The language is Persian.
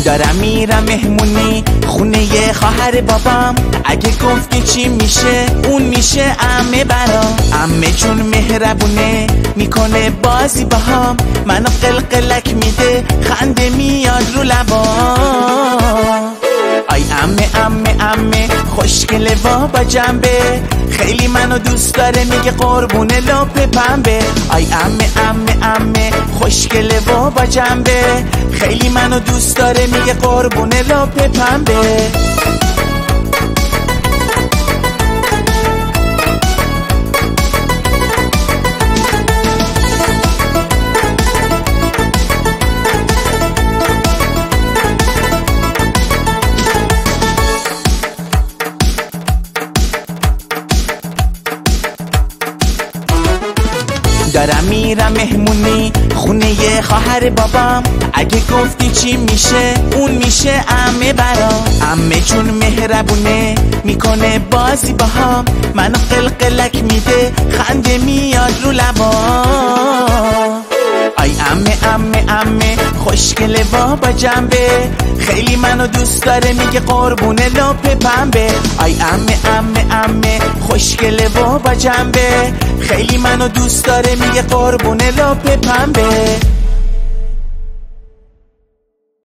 دارم میرم مهمونی خونه خواهر بابام، اگه گفت که چی میشه اون میشه عمه برام. عمه جون مهربونه میکنه بازی باهام، منو قلقلک میده خنده میاد رو لبام. آی عمه عمه عمه خوشگله و با جنبه، خیلی منو دوست داره میگه قربونه لپ پنبه. آی عمه عمه عمه خوشگله و با جنبه، خیلی منو دوست داره میگه قربونه لپ پنبه. دارم میرم مهمونی خونه خواهر بابام، اگه گفتی چی میشه اون میشه عمه برام. عمه جون مهربونه میکنه بازی باهام، منو قلقلک میده خنده میاد رو لبام. آی عمه عمه عمه خوشگله و با جنبه، خیلی منو دوست داره میگه قربونه لپ پنبه. آی عمه عمه عمه خوشگله و با جنبه، خیلی منو دوست داره میگه قربونه لپ پنبه.